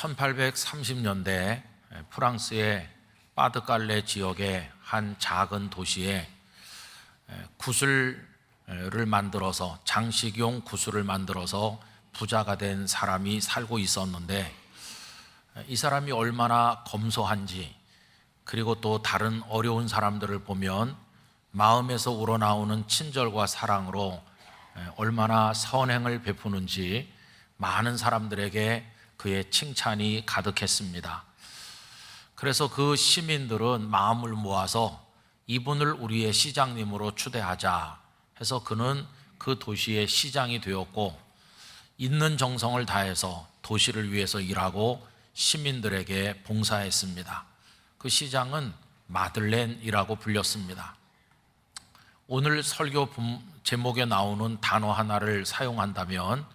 1830년대 프랑스의 파드칼레 지역의 한 작은 도시에 구슬을 만들어서 장식용 구슬을 만들어서 부자가 된 사람이 살고 있었는데, 이 사람이 얼마나 검소한지, 그리고 또 다른 어려운 사람들을 보면 마음에서 우러나오는 친절과 사랑으로 얼마나 선행을 베푸는지 많은 사람들에게 그의 칭찬이 가득했습니다. 그래서 그 시민들은 마음을 모아서 이분을 우리의 시장님으로 추대하자 해서 그는 그 도시의 시장이 되었고, 있는 정성을 다해서 도시를 위해서 일하고 시민들에게 봉사했습니다. 그 시장은 마들렌이라고 불렸습니다. 오늘 설교 제목에 나오는 단어 하나를 사용한다면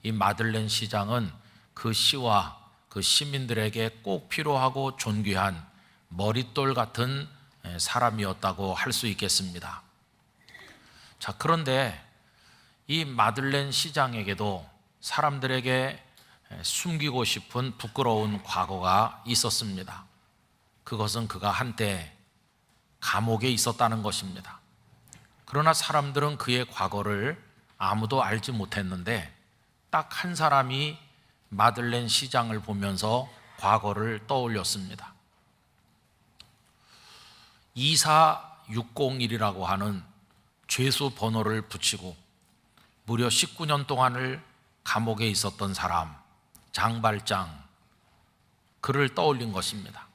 이 마들렌 시장은 그 시와 그 시민들에게 꼭 필요하고 존귀한 머릿돌 같은 사람이었다고 할 수 있겠습니다. 자, 그런데 이 마들렌 시장에게도 사람들에게 숨기고 싶은 부끄러운 과거가 있었습니다. 그것은 그가 한때 감옥에 있었다는 것입니다. 그러나 사람들은 그의 과거를 아무도 알지 못했는데, 딱 한 사람이 마들렌 시장을 보면서 과거를 떠올렸습니다. 24601이라고 하는 죄수 번호를 붙이고 무려 19년 동안을 감옥에 있었던 사람, 장발장, 그를 떠올린 것입니다.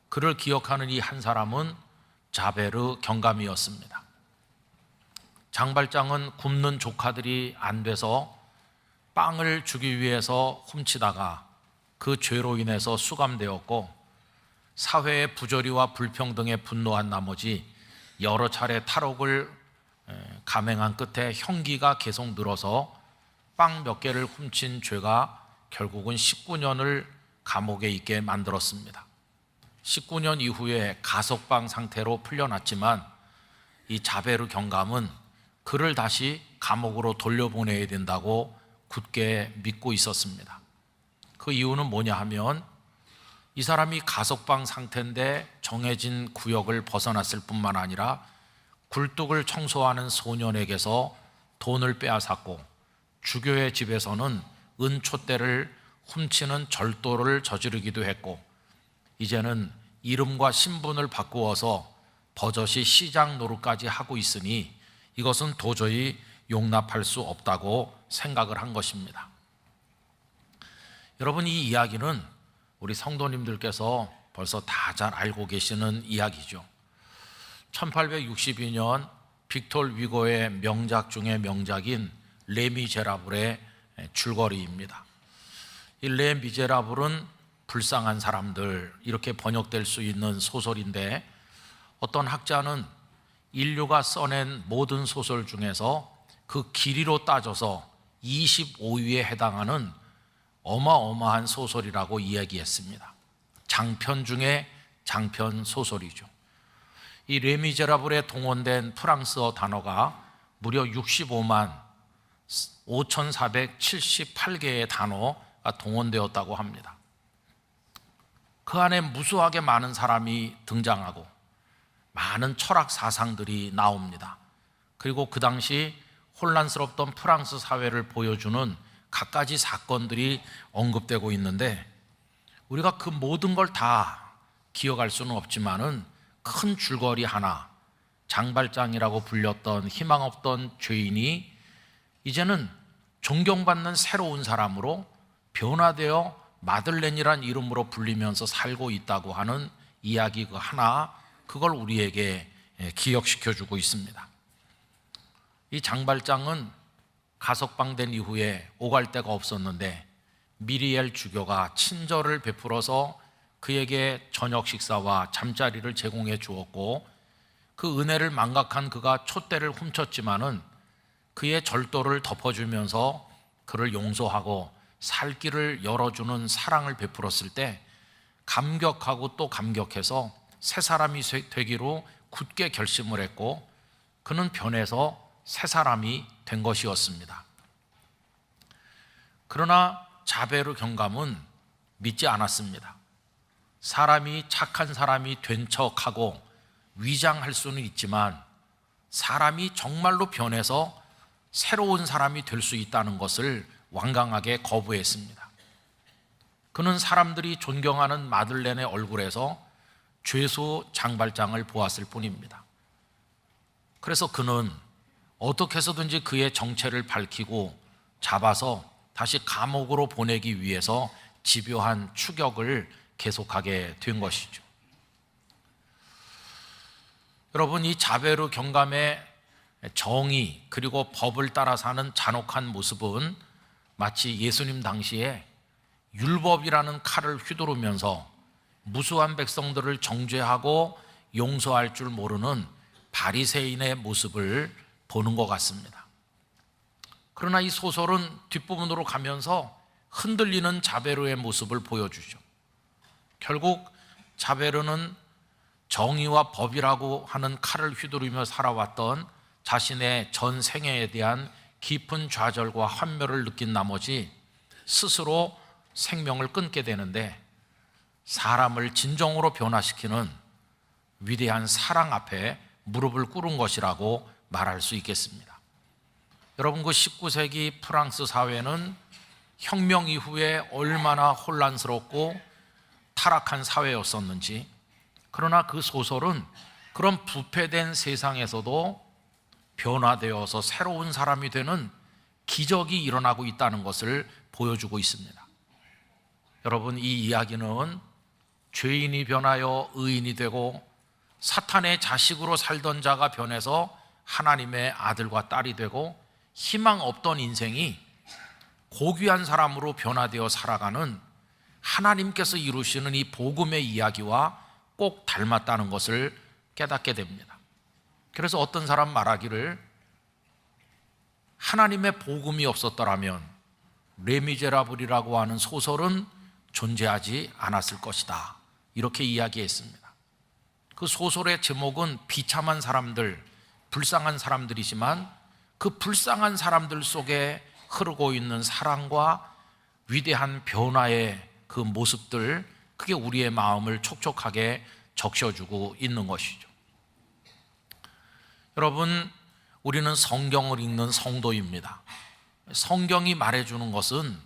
그를 기억하는 이 한 사람은 자베르 경감이었습니다. 장발장은 굶는 조카들이 안 돼서 빵을 주기 위해서 훔치다가 그 죄로 인해서 수감되었고, 사회의 부조리와 불평등에 분노한 나머지 여러 차례 탈옥을 감행한 끝에 형기가 계속 늘어서 빵 몇 개를 훔친 죄가 결국은 19년을 감옥에 있게 만들었습니다. 19년 이후에 가석방 상태로 풀려났지만 이 자베르 경감은 그를 다시 감옥으로 돌려보내야 된다고 굳게 믿고 있었습니다. 그 이유는 뭐냐 하면, 이 사람이 가석방 상태인데 정해진 구역을 벗어났을 뿐만 아니라 굴뚝을 청소하는 소년에게서 돈을 빼앗았고, 주교의 집에서는 은촛대를 훔치는 절도를 저지르기도 했고, 이제는 이름과 신분을 바꾸어서 버젓이 시장 노릇까지 하고 있으니 이것은 도저히 용납할 수 없다고 생각을 한 것입니다. 여러분, 이 이야기는 우리 성도님들께서 벌써 다 잘 알고 계시는 이야기죠. 1862년 빅톨 위고의 명작 중의 명작인 레미제라블의 줄거리입니다. 이 레미제라블은 불쌍한 사람들, 이렇게 번역될 수 있는 소설인데, 어떤 학자는 인류가 써낸 모든 소설 중에서 그 길이로 따져서 25위에 해당하는 어마어마한 소설이라고 이야기했습니다. 장편 중에 장편 소설이죠. 이 레미제라블에 동원된 프랑스어 단어가 무려 65만 5,478개의 단어가 동원되었다고 합니다. 그 안에 무수하게 많은 사람이 등장하고 많은 철학 사상들이 나옵니다. 그리고 그 당시 혼란스럽던 프랑스 사회를 보여주는 갖가지 사건들이 언급되고 있는데, 우리가 그 모든 걸 다 기억할 수는 없지만은 큰 줄거리 하나, 장발장이라고 불렸던 희망 없던 죄인이 이제는 존경받는 새로운 사람으로 변화되어 마들렌이란 이름으로 불리면서 살고 있다고 하는 이야기 그 하나, 그걸 우리에게 기억시켜주고 있습니다. 이 장발장은 가석방된 이후에 오갈 데가 없었는데 미리엘 주교가 친절을 베풀어서 그에게 저녁 식사와 잠자리를 제공해 주었고, 그 은혜를 망각한 그가 촛대를 훔쳤지만은 그의 절도를 덮어주면서 그를 용서하고 살 길을 열어주는 사랑을 베풀었을 때 감격하고 또 감격해서 새 사람이 되기로 굳게 결심을 했고, 그는 변해서 새 사람이 된 것이었습니다. 그러나 자베르 경감은 믿지 않았습니다. 사람이 착한 사람이 된 척하고 위장할 수는 있지만 사람이 정말로 변해서 새로운 사람이 될 수 있다는 것을 완강하게 거부했습니다. 그는 사람들이 존경하는 마들렌의 얼굴에서 죄수 장발장을 보았을 뿐입니다. 그래서 그는 어떻게 해서든지 그의 정체를 밝히고 잡아서 다시 감옥으로 보내기 위해서 집요한 추격을 계속하게 된 것이죠. 여러분, 이 자베르 경감의 정의 그리고 법을 따라 사는 잔혹한 모습은 마치 예수님 당시에 율법이라는 칼을 휘두르면서 무수한 백성들을 정죄하고 용서할 줄 모르는 바리새인의 모습을 보는 것 같습니다. 그러나 이 소설은 뒷부분으로 가면서 흔들리는 자베르의 모습을 보여주죠. 결국 자베르는 정의와 법이라고 하는 칼을 휘두르며 살아왔던 자신의 전 생애에 대한 깊은 좌절과 환멸을 느낀 나머지 스스로 생명을 끊게 되는데, 사람을 진정으로 변화시키는 위대한 사랑 앞에 무릎을 꿇은 것이라고 말할 수 있겠습니다. 여러분, 그 19세기 프랑스 사회는 혁명 이후에 얼마나 혼란스럽고 타락한 사회였었는지, 그러나 그 소설은 그런 부패된 세상에서도 변화되어서 새로운 사람이 되는 기적이 일어나고 있다는 것을 보여주고 있습니다. 여러분, 이 이야기는 죄인이 변하여 의인이 되고 사탄의 자식으로 살던 자가 변해서 하나님의 아들과 딸이 되고 희망 없던 인생이 고귀한 사람으로 변화되어 살아가는 하나님께서 이루시는 이 복음의 이야기와 꼭 닮았다는 것을 깨닫게 됩니다. 그래서 어떤 사람 말하기를, 하나님의 복음이 없었더라면 레미제라블이라고 하는 소설은 존재하지 않았을 것이다, 이렇게 이야기했습니다. 그 소설의 제목은 비참한 사람들, 불쌍한 사람들이지만 그 불쌍한 사람들 속에 흐르고 있는 사랑과 위대한 변화의 그 모습들, 그게 우리의 마음을 촉촉하게 적셔주고 있는 것이죠. 여러분, 우리는 성경을 읽는 성도입니다. 성경이 말해주는 것은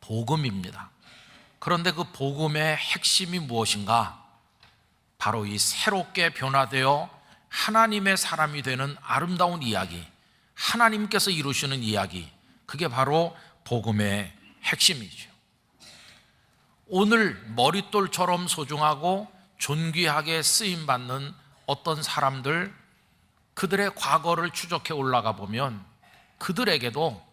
복음입니다. 그런데 그 복음의 핵심이 무엇인가? 바로 이 새롭게 변화되어 하나님의 사람이 되는 아름다운 이야기, 하나님께서 이루시는 이야기, 그게 바로 복음의 핵심이죠. 오늘 머릿돌처럼 소중하고 존귀하게 쓰임받는 어떤 사람들, 그들의 과거를 추적해 올라가 보면 그들에게도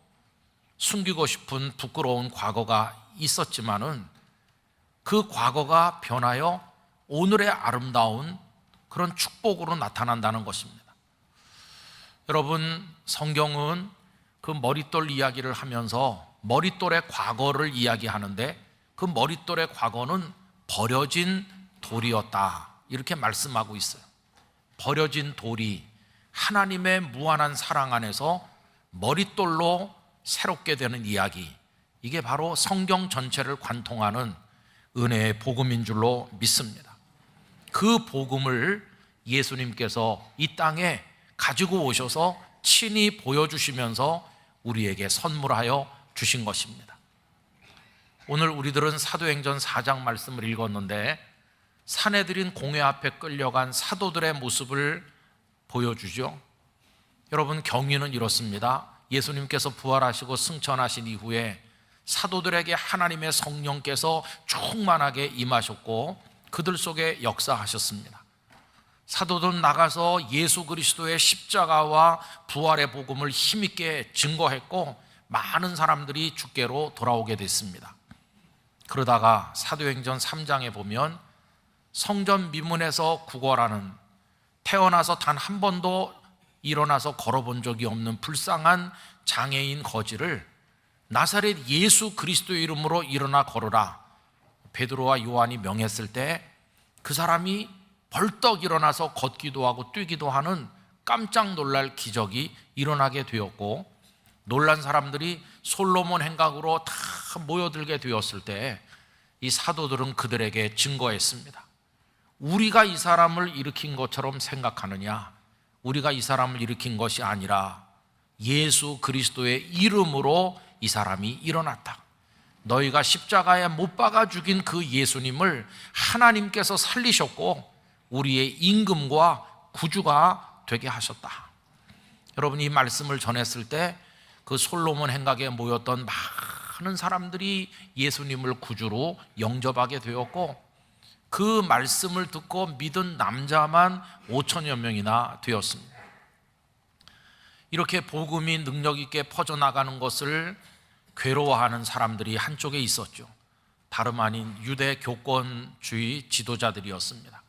숨기고 싶은 부끄러운 과거가 있었지만은 그 과거가 변하여 오늘의 아름다운 그런 축복으로 나타난다는 것입니다. 여러분, 성경은 그 머릿돌 이야기를 하면서 머릿돌의 과거를 이야기하는데, 그 머릿돌의 과거는 버려진 돌이었다, 이렇게 말씀하고 있어요. 버려진 돌이 하나님의 무한한 사랑 안에서 머릿돌로 새롭게 되는 이야기, 이게 바로 성경 전체를 관통하는 은혜의 복음인 줄로 믿습니다. 그 복음을 예수님께서 이 땅에 가지고 오셔서 친히 보여주시면서 우리에게 선물하여 주신 것입니다. 오늘 우리들은 사도행전 4장 말씀을 읽었는데, 사내들인 공회 앞에 끌려간 사도들의 모습을 보여주죠. 여러분, 경위는 이렇습니다. 예수님께서 부활하시고 승천하신 이후에 사도들에게 하나님의 성령께서 충만하게 임하셨고 그들 속에 역사하셨습니다. 사도들은 나가서 예수 그리스도의 십자가와 부활의 복음을 힘있게 증거했고 많은 사람들이 주께로 돌아오게 됐습니다. 그러다가 사도행전 3장에 보면 성전 미문에서 구걸하는, 태어나서 단 한 번도 일어나서 걸어본 적이 없는 불쌍한 장애인 거지를 나사렛 예수 그리스도의 이름으로 일어나 걸으라 베드로와 요한이 명했을 때 그 사람이 벌떡 일어나서 걷기도 하고 뛰기도 하는 깜짝 놀랄 기적이 일어나게 되었고, 놀란 사람들이 솔로몬 행각으로 다 모여들게 되었을 때 이 사도들은 그들에게 증거했습니다. 우리가 이 사람을 일으킨 것처럼 생각하느냐? 우리가 이 사람을 일으킨 것이 아니라 예수 그리스도의 이름으로 이 사람이 일어났다. 너희가 십자가에 못 박아 죽인 그 예수님을 하나님께서 살리셨고 우리의 임금과 구주가 되게 하셨다. 여러분, 이 말씀을 전했을 때 그 솔로몬 행각에 모였던 많은 사람들이 예수님을 구주로 영접하게 되었고 그 말씀을 듣고 믿은 남자만 5천여 명이나 되었습니다. 이렇게 복음이 능력 있게 퍼져나가는 것을 괴로워하는 사람들이 한쪽에 있었죠. 다름 아닌 유대 교권주의 지도자들이었습니다.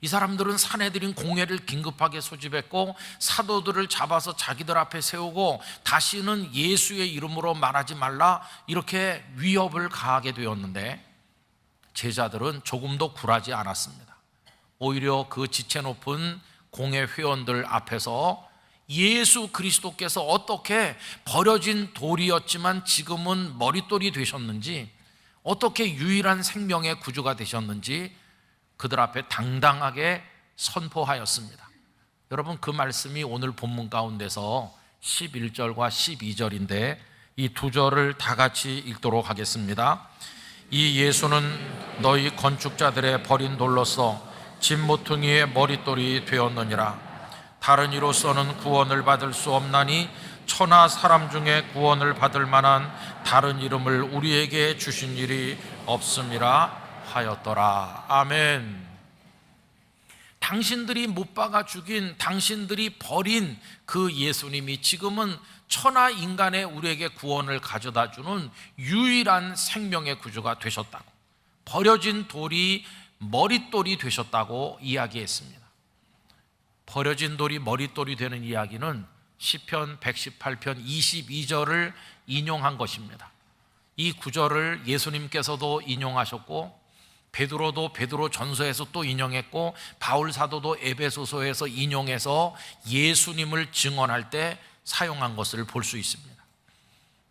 이 사람들은 사내들인 공회를 긴급하게 소집했고 사도들을 잡아서 자기들 앞에 세우고 다시는 예수의 이름으로 말하지 말라, 이렇게 위협을 가하게 되었는데 제자들은 조금도 굴하지 않았습니다. 오히려 그 지체 높은 공회 회원들 앞에서 예수 그리스도께서 어떻게 버려진 돌이었지만 지금은 머릿돌이 되셨는지, 어떻게 유일한 생명의 구주가 되셨는지 그들 앞에 당당하게 선포하였습니다. 여러분, 그 말씀이 오늘 본문 가운데서 11절과 12절인데 이 두 절을 다 같이 읽도록 하겠습니다. 이 예수는 너희 건축자들의 버린 돌로서 집 모퉁이의 머릿돌이 되었느니라. 다른 이로서는 구원을 받을 수 없나니 천하 사람 중에 구원을 받을 만한 다른 이름을 우리에게 주신 일이 없음이라 하였더라. 아멘. 당신들이 못 박아 죽인, 당신들이 버린 그 예수님이 지금은 천하 인간의 우리에게 구원을 가져다 주는 유일한 생명의 구주가 되셨다고, 버려진 돌이 머릿돌이 되셨다고 이야기했습니다. 버려진 돌이 머릿돌이 되는 이야기는 시편 118편 22절을 인용한 것입니다. 이 구절을 예수님께서도 인용하셨고 베드로도 베드로 전서에서 또 인용했고 바울 사도도 에베소서에서 인용해서 예수님을 증언할 때 사용한 것을 볼 수 있습니다.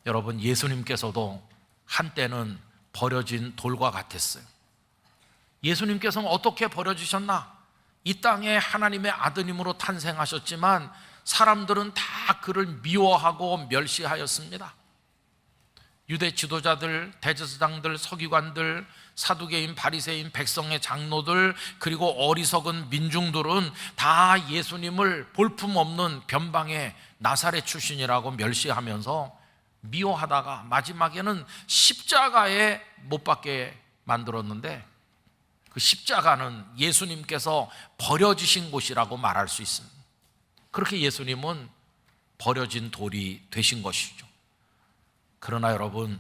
여러분, 예수님께서도 한때는 버려진 돌과 같았어요. 예수님께서는 어떻게 버려지셨나? 이 땅에 하나님의 아드님으로 탄생하셨지만 사람들은 다 그를 미워하고 멸시하였습니다. 유대 지도자들, 대제사장들, 서기관들, 사두개인, 바리새인, 백성의 장로들, 그리고 어리석은 민중들은 다 예수님을 볼품없는 변방의 나사렛 출신이라고 멸시하면서 미워하다가 마지막에는 십자가에 못 박게 만들었는데 그 십자가는 예수님께서 버려지신 곳이라고 말할 수 있습니다. 그렇게 예수님은 버려진 돌이 되신 것이죠. 그러나 여러분,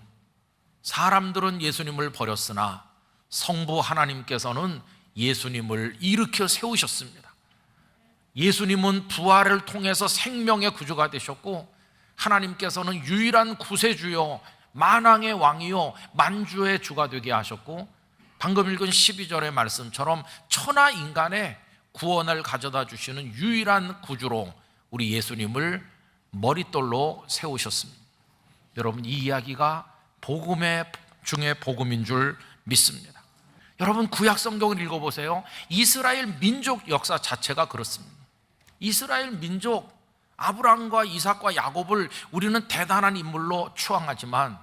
사람들은 예수님을 버렸으나 성부 하나님께서는 예수님을 일으켜 세우셨습니다. 예수님은 부활을 통해서 생명의 구주가 되셨고 하나님께서는 유일한 구세주요 만왕의 왕이요 만주의 주가 되게 하셨고 방금 읽은 12절의 말씀처럼 천하 인간의 구원을 가져다 주시는 유일한 구주로 우리 예수님을 머릿돌로 세우셨습니다. 여러분, 이 이야기가 복음의 중에 복음인 줄 믿습니다. 여러분, 구약 성경을 읽어보세요. 이스라엘 민족 역사 자체가 그렇습니다. 이스라엘 민족, 아브라함과 이삭과 야곱을 우리는 대단한 인물로 추앙하지만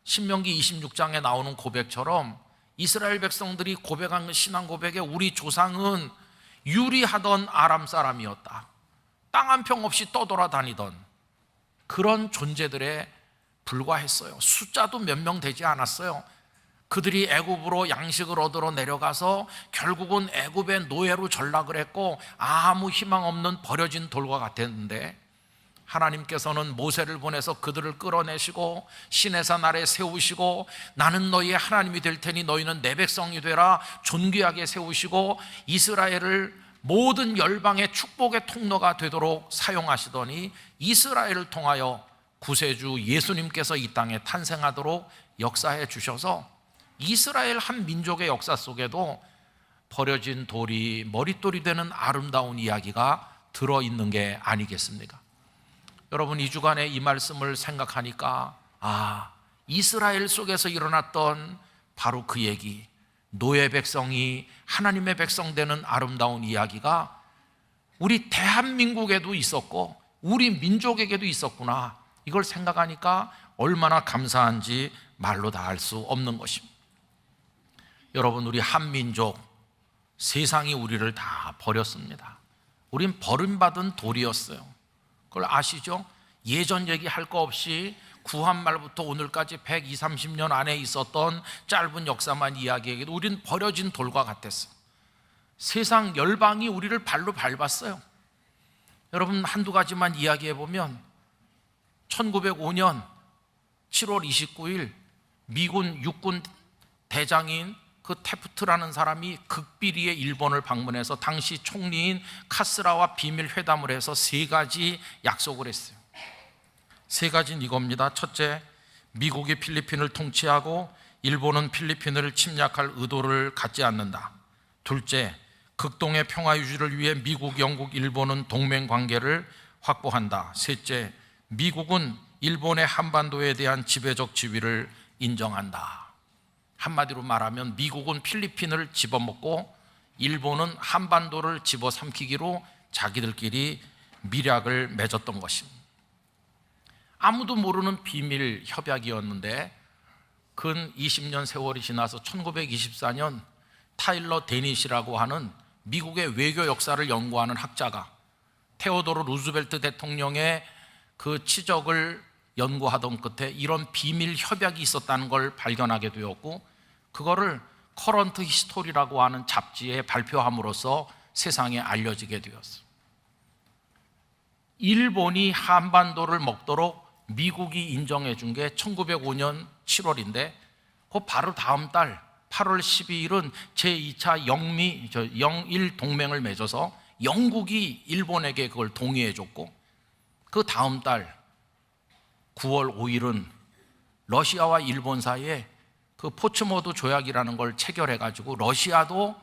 신명기 26장에 나오는 고백처럼 이스라엘 백성들이 고백한 신앙 고백에 우리 조상은 유리하던 아람 사람이었다, 땅 한 평 없이 떠돌아다니던 그런 존재들에 불과했어요. 숫자도 몇 명 되지 않았어요. 그들이 애굽으로 양식을 얻으러 내려가서 결국은 애굽의 노예로 전락을 했고 아무 희망 없는 버려진 돌과 같았는데 하나님께서는 모세를 보내서 그들을 끌어내시고 시내산 아래 세우시고 나는 너희의 하나님이 될 테니 너희는 내 백성이 되라 존귀하게 세우시고 이스라엘을 모든 열방의 축복의 통로가 되도록 사용하시더니 이스라엘을 통하여 구세주 예수님께서 이 땅에 탄생하도록 역사해 주셔서 이스라엘 한 민족의 역사 속에도 버려진 돌이 머릿돌이 되는 아름다운 이야기가 들어있는 게 아니겠습니까? 여러분, 이 주간에 이 말씀을 생각하니까 이스라엘 속에서 일어났던 바로 그 얘기, 노예 백성이 하나님의 백성 되는 아름다운 이야기가 우리 대한민국에도 있었고 우리 민족에게도 있었구나. 이걸 생각하니까 얼마나 감사한지 말로 다 할 수 없는 것입니다. 여러분, 우리 한민족, 세상이 우리를 다 버렸습니다. 우린 버림받은 돌이었어요. 그걸 아시죠? 예전 얘기할 거 없이 구한말부터 오늘까지 120, 30년 안에 있었던 짧은 역사만 이야기해도 우린 버려진 돌과 같았어요. 세상 열방이 우리를 발로 밟았어요. 여러분, 한두 가지만 이야기해 보면 1905년 7월 29일 미군 육군 대장인 그 테프트라는 사람이 극비리에 일본을 방문해서 당시 총리인 카스라와 비밀 회담을 해서 세 가지 약속을 했어요. 세 가지는 이겁니다. 첫째, 미국이 필리핀을 통치하고 일본은 필리핀을 침략할 의도를 갖지 않는다. 둘째, 극동의 평화 유지를 위해 미국, 영국, 일본은 동맹 관계를 확보한다. 셋째, 미국은 일본의 한반도에 대한 지배적 지위를 인정한다. 한마디로 말하면 미국은 필리핀을 집어먹고 일본은 한반도를 집어삼키기로 자기들끼리 밀약을 맺었던 것입니다. 아무도 모르는 비밀 협약이었는데 근 20년 세월이 지나서 1924년 타일러 데닛이라고 하는 미국의 외교 역사를 연구하는 학자가 테오도르 루즈벨트 대통령의 그 치적을 연구하던 끝에 이런 비밀 협약이 있었다는 걸 발견하게 되었고, 그거를 커런트 히스토리라고 하는 잡지에 발표함으로써 세상에 알려지게 되었어요. 일본이 한반도를 먹도록 미국이 인정해 준 게 1905년 7월인데 그 바로 다음 달 8월 12일은 제2차 영일 동맹을 맺어서 영국이 일본에게 그걸 동의해 줬고, 그 다음 달 9월 5일은 러시아와 일본 사이에 그 포츠모드 조약이라는 걸 체결해 가지고 러시아도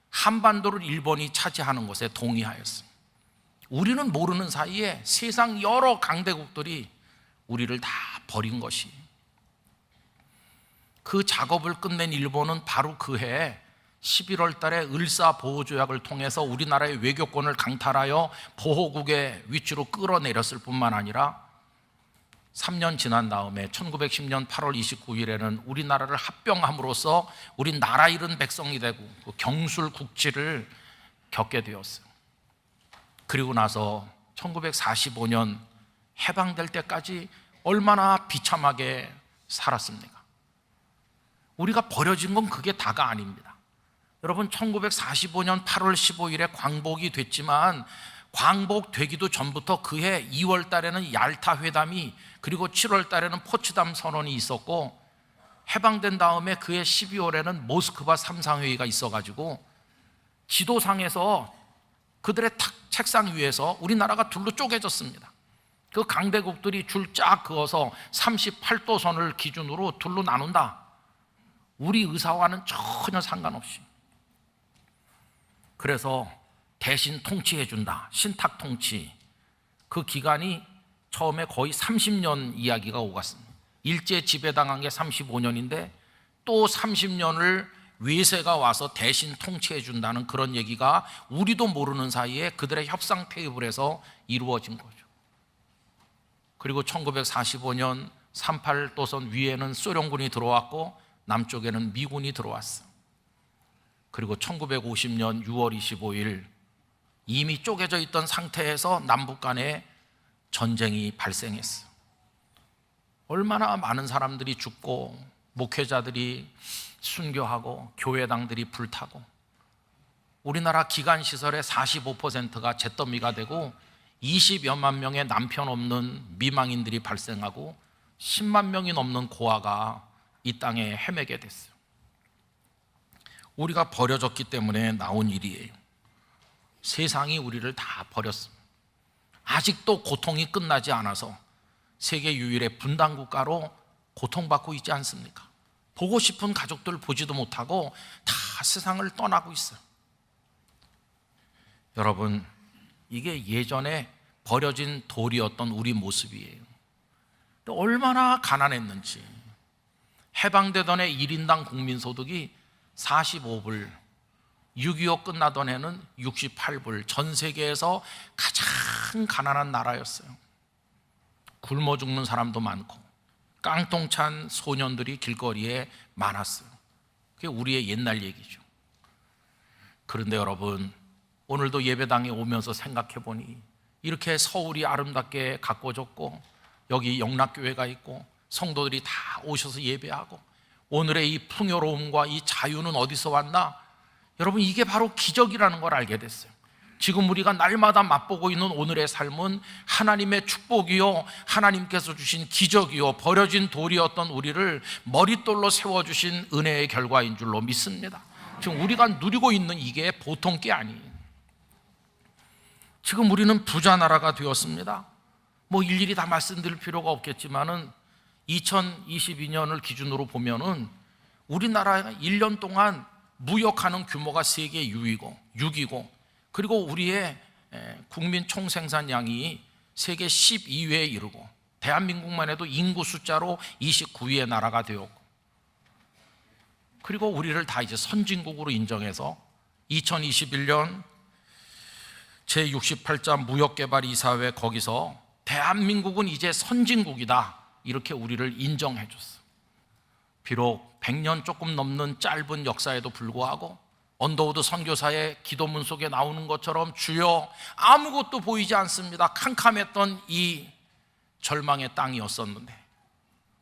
한반도를 일본이 차지하는 것에 동의하였습니다. 우리는 모르는 사이에 세상 여러 강대국들이 우리를 다 버린 것이, 그 작업을 끝낸 일본은 바로 그 해에 11월 달에 을사보호조약을 통해서 우리나라의 외교권을 강탈하여 보호국의 위치로 끌어내렸을 뿐만 아니라 3년 지난 다음에 1910년 8월 29일에는 우리나라를 합병함으로써 우리 나라 잃은 백성이 되고 경술국지를 겪게 되었어요. 그리고 나서 1945년 해방될 때까지 얼마나 비참하게 살았습니까? 우리가 버려진 건 그게 다가 아닙니다. 여러분, 1945년 8월 15일에 광복이 됐지만 광복되기도 전부터 그해 2월 달에는 얄타 회담이, 그리고 7월 달에는 포츠담 선언이 있었고, 해방된 다음에 그해 12월에는 모스크바 3상회의가 있어가지고 지도상에서 그들의 책상 위에서 우리나라가 둘로 쪼개졌습니다. 그 강대국들이 줄 쫙 그어서 38도선을 기준으로 둘로 나눈다. 우리 의사와는 전혀 상관없이. 그래서 대신 통치해준다. 신탁 통치. 그 기간이 처음에 거의 30년 이야기가 오갔습니다. 일제 지배당한 게 35년인데 또 30년을 외세가 와서 대신 통치해준다는 그런 얘기가 우리도 모르는 사이에 그들의 협상 테이블에서 이루어진 거죠. 그리고 1945년 38도선 위에는 소련군이 들어왔고 남쪽에는 미군이 들어왔어. 그리고 1950년 6월 25일 이미 쪼개져 있던 상태에서 남북 간에 전쟁이 발생했어. 얼마나 많은 사람들이 죽고 목회자들이 순교하고 교회당들이 불타고, 우리나라 기관시설의 45%가 잿더미가 되고 20여만 명의 남편 없는 미망인들이 발생하고 10만 명이 넘는 고아가 이 땅에 헤매게 됐어요. 우리가 버려졌기 때문에 나온 일이에요. 세상이 우리를 다 버렸습니다. 아직도 고통이 끝나지 않아서 세계 유일의 분단국가로 고통받고 있지 않습니까? 보고 싶은 가족들 보지도 못하고 다 세상을 떠나고 있어요. 여러분, 이게 예전에 버려진 돌이었던 우리 모습이에요. 얼마나 가난했는지, 해방되던 해 1인당 국민소득이 45불, 6.25 끝나던 해는 68불, 전 세계에서 가장 가난한 나라였어요. 굶어 죽는 사람도 많고 깡통 찬 소년들이 길거리에 많았어요. 그게 우리의 옛날 얘기죠. 그런데 여러분, 오늘도 예배당에 오면서 생각해 보니 이렇게 서울이 아름답게 가꿔졌고 여기 영락교회가 있고 성도들이 다 오셔서 예배하고 오늘의 이 풍요로움과 이 자유는 어디서 왔나? 여러분, 이게 바로 기적이라는 걸 알게 됐어요. 지금 우리가 날마다 맛보고 있는 오늘의 삶은 하나님의 축복이요, 하나님께서 주신 기적이요, 버려진 돌이었던 우리를 머릿돌로 세워주신 은혜의 결과인 줄로 믿습니다. 지금 우리가 누리고 있는 이게 보통 게 아니에요. 지금 우리는 부자 나라가 되었습니다. 뭐 일일이 다 말씀드릴 필요가 없겠지만은 2022년을 기준으로 보면은 우리나라가 1년 동안 무역하는 규모가 세계 6위고 그리고 우리의 국민 총생산량이 세계 12위에 이르고 대한민국만 해도 인구 숫자로 29위의 나라가 되었고 그리고 우리를 다 이제 선진국으로 인정해서 2021년 제68자 무역개발이사회 거기서 대한민국은 이제 선진국이다 이렇게 우리를 인정해 줬어. 비록 100년 조금 넘는 짧은 역사에도 불구하고 언더우드 선교사의 기도문 속에 나오는 것처럼 주여 아무것도 보이지 않습니다. 캄캄했던 이 절망의 땅이었었는데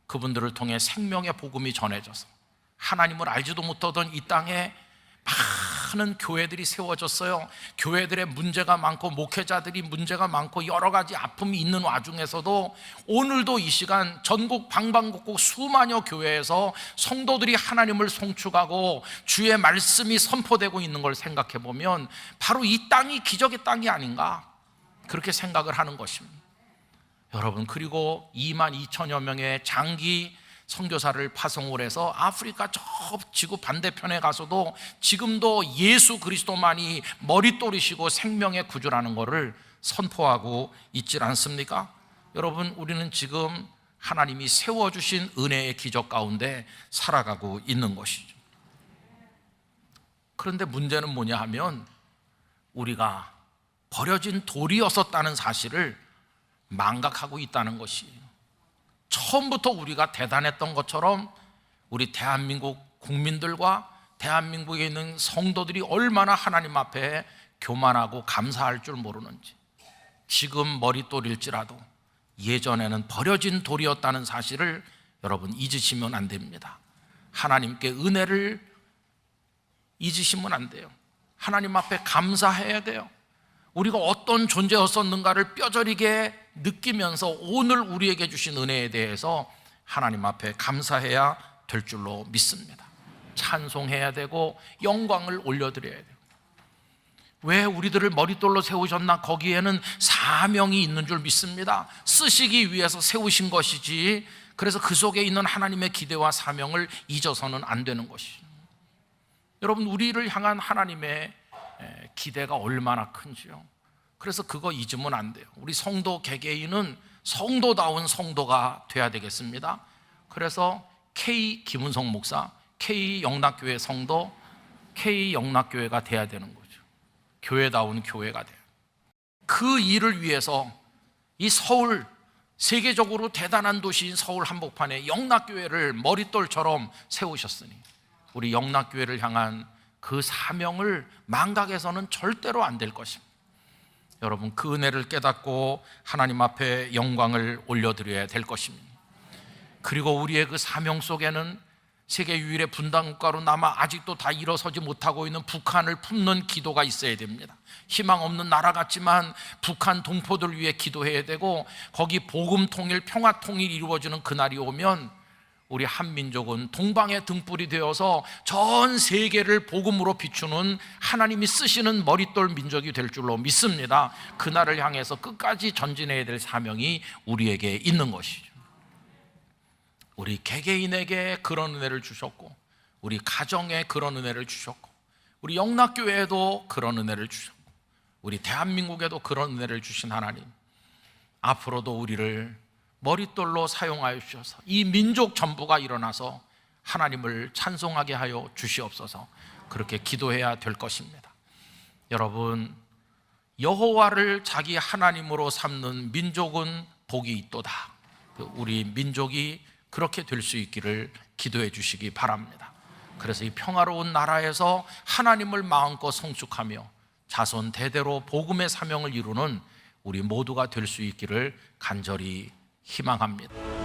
그분들을 통해 생명의 복음이 전해져서 하나님을 알지도 못하던 이 땅에 많은 교회들이 세워졌어요. 교회들의 문제가 많고 목회자들이 문제가 많고 여러 가지 아픔이 있는 와중에서도 오늘도 이 시간 전국 방방곡곡 수만여 교회에서 성도들이 하나님을 송축하고 주의 말씀이 선포되고 있는 걸 생각해 보면 바로 이 땅이 기적의 땅이 아닌가 그렇게 생각을 하는 것입니다. 여러분, 그리고 22,000여 명의 장기 선교사를 파송을 해서 아프리카 저 지구 반대편에 가서도 지금도 예수 그리스도만이 머릿돌이시고 생명의 구주라는 것을 선포하고 있질 않습니까? 여러분, 우리는 지금 하나님이 세워주신 은혜의 기적 가운데 살아가고 있는 것이죠. 그런데 문제는 뭐냐 하면 우리가 버려진 돌이었었다는 사실을 망각하고 있다는 것이에요. 처음부터 우리가 대단했던 것처럼 우리 대한민국 국민들과 대한민국에 있는 성도들이 얼마나 하나님 앞에 교만하고 감사할 줄 모르는지, 지금 머릿돌일지라도 예전에는 버려진 돌이었다는 사실을 여러분 잊으시면 안 됩니다. 하나님께 은혜를 잊으시면 안 돼요. 하나님 앞에 감사해야 돼요. 우리가 어떤 존재였었는가를 뼈저리게 느끼면서 오늘 우리에게 주신 은혜에 대해서 하나님 앞에 감사해야 될 줄로 믿습니다. 찬송해야 되고 영광을 올려드려야 돼요. 왜 우리들을 머릿돌로 세우셨나? 거기에는 사명이 있는 줄 믿습니다. 쓰시기 위해서 세우신 것이지, 그래서 그 속에 있는 하나님의 기대와 사명을 잊어서는 안 되는 것이죠. 여러분, 우리를 향한 하나님의 기대가 얼마나 큰지요. 그래서 그거 잊으면 안 돼요. 우리 성도 개개인은 성도다운 성도가 돼야 되겠습니다. 그래서 K 김은성 목사, K 영락교회 성도, K 영락교회가 돼야 되는 거죠. 교회다운 교회가 돼요. 그 일을 위해서 이 서울, 세계적으로 대단한 도시인 서울 한복판에 영락교회를 머릿돌처럼 세우셨으니 우리 영락교회를 향한 그 사명을 망각해서는 절대로 안 될 것입니다. 여러분, 그 은혜를 깨닫고 하나님 앞에 영광을 올려드려야 될 것입니다. 그리고 우리의 그 사명 속에는 세계 유일의 분단국가로 남아 아직도 다 일어서지 못하고 있는 북한을 품는 기도가 있어야 됩니다. 희망 없는 나라 같지만 북한 동포들 위해 기도해야 되고, 거기 복음 통일, 평화 통일이 이루어지는 그날이 오면 우리 한민족은 동방의 등불이 되어서 전 세계를 복음으로 비추는 하나님이 쓰시는 머릿돌 민족이 될 줄로 믿습니다. 그날을 향해서 끝까지 전진해야 될 사명이 우리에게 있는 것이죠. 우리 개개인에게 그런 은혜를 주셨고, 우리 가정에 그런 은혜를 주셨고, 우리 영락교회에도 그런 은혜를 주셨고, 우리 대한민국에도 그런 은혜를 주신 하나님, 앞으로도 우리를 머릿돌로 사용하여 주셔서 이 민족 전부가 일어나서 하나님을 찬송하게 하여 주시옵소서. 그렇게 기도해야 될 것입니다. 여러분, 여호와를 자기 하나님으로 삼는 민족은 복이 있도다. 우리 민족이 그렇게 될 수 있기를 기도해 주시기 바랍니다. 그래서 이 평화로운 나라에서 하나님을 마음껏 성축하며 자손 대대로 복음의 사명을 이루는 우리 모두가 될 수 있기를 간절히 희망합니다.